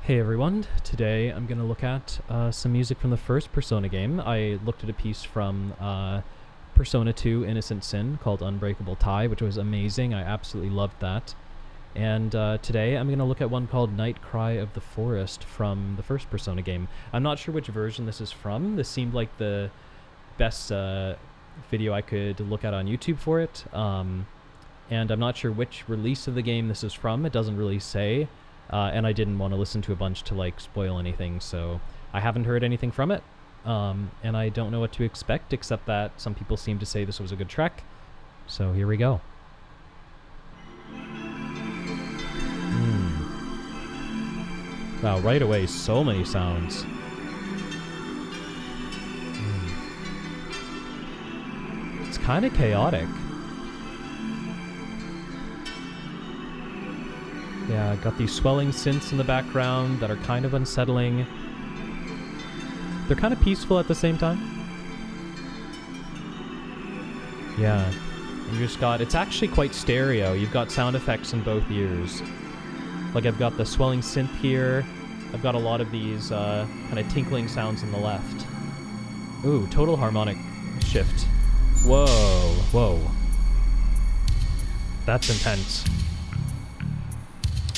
Hey everyone, today I'm going to look at some music from the first Persona game. I looked at a piece from Persona 2 Innocent Sin called Unbreakable Tie, which was amazing. I absolutely loved that. And today I'm going to look at one called Night Cry of the Forest from the first Persona game. I'm not sure which version this is from. This seemed like the best video I could look at on YouTube for it. And I'm not sure which release of the game this is from. It doesn't really say. And I didn't want to listen to a bunch to like spoil anything, so I haven't heard anything from it, and I don't know what to expect except that some people seem to say this was a good track. So here we go. Wow, right away, so many sounds. It's kind of chaotic. Yeah, got these swelling synths in the background that are kind of unsettling. They're kind of peaceful at the same time. Yeah, and you just got, it's actually quite stereo. You've got sound effects in both ears. Like I've got the swelling synth here. I've got a lot of these kind of tinkling sounds on the left. Ooh, total harmonic shift. Whoa, whoa. That's intense.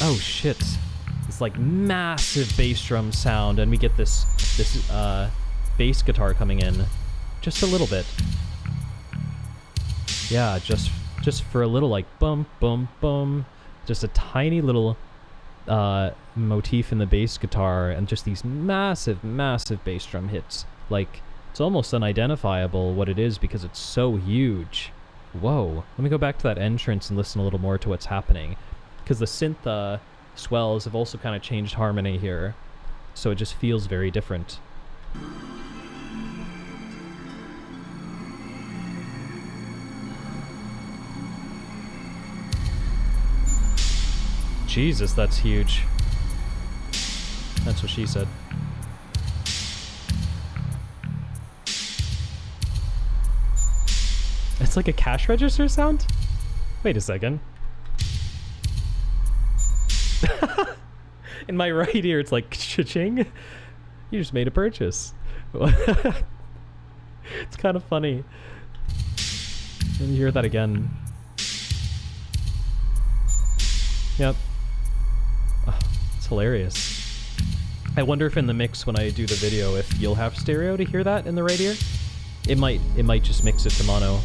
Oh shit. It's like massive bass drum sound, and we get this bass guitar coming in just a little bit. Yeah, just for a little like bum bum bum, just a tiny little motif in the bass guitar, and just these massive bass drum hits. Like it's almost unidentifiable what it is because it's so huge. Whoa. Let me go back to that entrance and listen a little more to what's happening. Because the synth swells have also kind of changed harmony here, so it just feels very different. Jesus, that's huge. That's what she said. It's like a cash register sound? Wait a second. In my right ear, it's like cha-ching. You just made a purchase. It's kind of funny. Let me hear that again. Yep. Oh, it's hilarious. I wonder if in the mix when I do the video, if you'll have stereo to hear that in the right ear. It might just mix it to mono.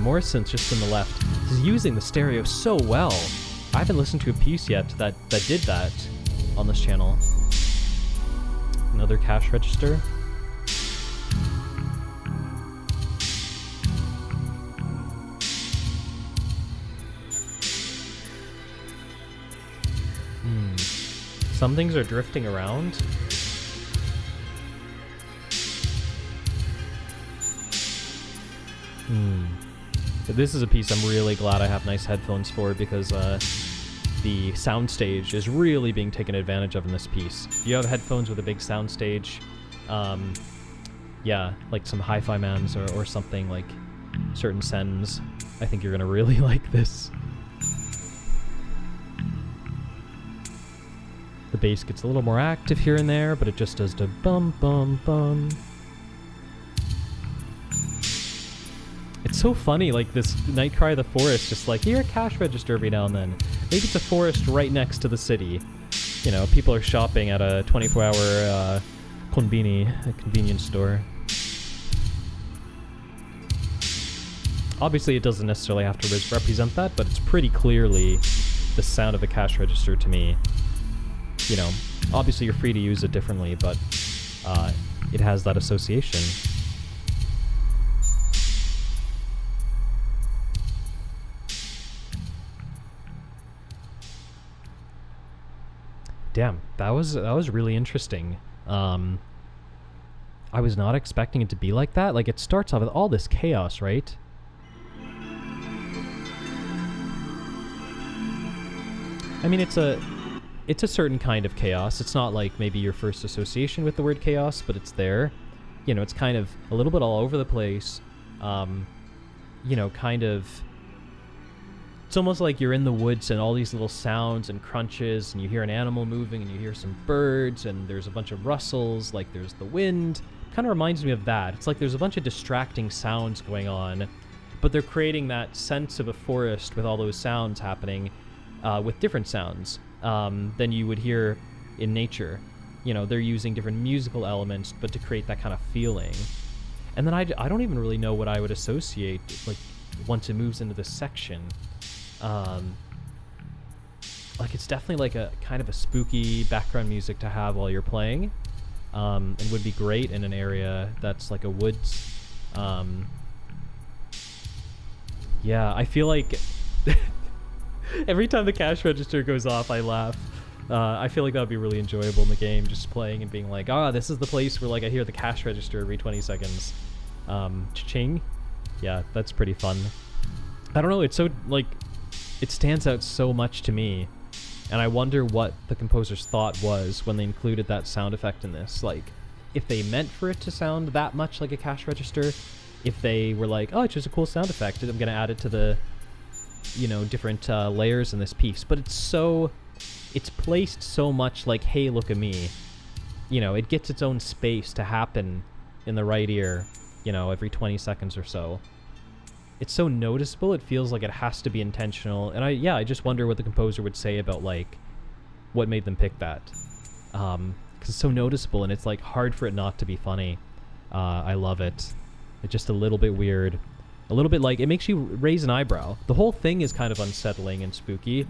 More synths just in the left. He's using the stereo so well. I haven't listened to a piece yet that did that on this channel. Another cash register. Some things are drifting around. This is a piece I'm really glad I have nice headphones for, because the soundstage is really being taken advantage of in this piece. If you have headphones with a big soundstage, yeah, like some Hi-Fi Mans or something, like certain Sens, I think you're gonna really like this. The bass gets a little more active here and there, but it just does the bum bum bum. It's so funny, like this Night Cry of the Forest, just like, hear a cash register every now and then. Maybe it's a forest right next to the city. You know, people are shopping at a 24-hour convenience store. Obviously, it doesn't necessarily have to represent that, but it's pretty clearly the sound of a cash register to me. You know, obviously you're free to use it differently, but it has that association. Damn, that was really interesting. I was not expecting it to be like that. Like, it starts off with all this chaos, right? I mean, it's a certain kind of chaos. It's not like maybe your first association with the word chaos, but it's there. You know, it's kind of a little bit all over the place. You know, kind of It's almost like you're in the woods and all these little sounds and crunches, and you hear an animal moving and you hear some birds and there's a bunch of rustles, like there's the wind. Kind of reminds me of that. It's like there's a bunch of distracting sounds going on, but they're creating that sense of a forest with all those sounds happening, with different sounds than you would hear in nature. You know, they're using different musical elements, but to create that kind of feeling. And then I don't even really know what I would associate, like, once it moves into this section. Like, it's definitely like a kind of a spooky background music to have while you're playing, and would be great in an area that's like a woods. Yeah, I feel like every time the cash register goes off, I laugh. I feel like that would be really enjoyable in the game, just playing and being like, this is the place where, like, I hear the cash register every 20 seconds. Cha-ching. Yeah, that's pretty fun. I don't know, it's so, like, it stands out so much to me, and I wonder what the composer's thought was when they included that sound effect in this. Like, if they meant for it to sound that much like a cash register, if they were like, it's just a cool sound effect, I'm gonna add it to the, you know, different layers in this piece. But it's placed so much like, hey, look at me. You know, it gets its own space to happen in the right ear, you know, every 20 seconds or so. It's so noticeable, it feels like it has to be intentional. And I just wonder what the composer would say about, like, what made them pick that. Because it's so noticeable, and it's, like, hard for it not to be funny. I love it. It's just a little bit weird. A little bit, like, it makes you raise an eyebrow. The whole thing is kind of unsettling and spooky.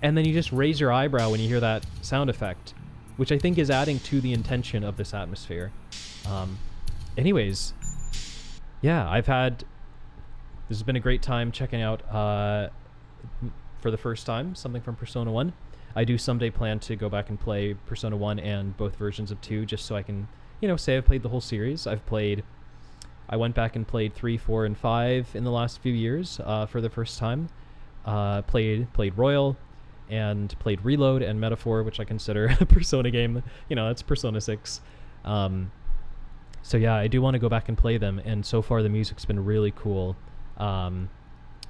And then you just raise your eyebrow when you hear that sound effect, which I think is adding to the intention of this atmosphere. Anyways, yeah, this has been a great time checking out, for the first time, something from Persona 1. I do someday plan to go back and play Persona 1 and both versions of 2, just so I can, you know, say I've played the whole series. I went back and played 3, 4, and 5 in the last few years, for the first time. Played Royal, and played Reload and Metaphor, which I consider a Persona game. You know, that's Persona 6. So yeah, I do want to go back and play them, and so far the music's been really cool.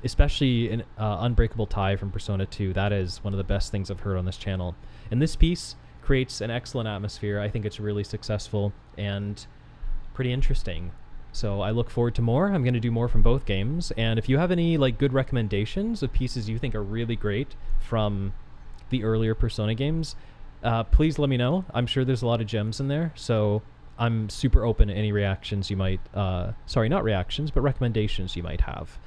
Especially in Unbreakable Tie from Persona 2. That is one of the best things I've heard on this channel. And this piece creates an excellent atmosphere. I think it's really successful and pretty interesting. So I look forward to more. I'm going to do more from both games. And if you have any, like, good recommendations of pieces you think are really great from the earlier Persona games, please let me know. I'm sure there's a lot of gems in there. So I'm super open to any reactions you might, sorry, not reactions, but recommendations you might have.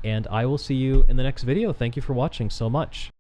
And I will see you in the next video. Thank you for watching so much.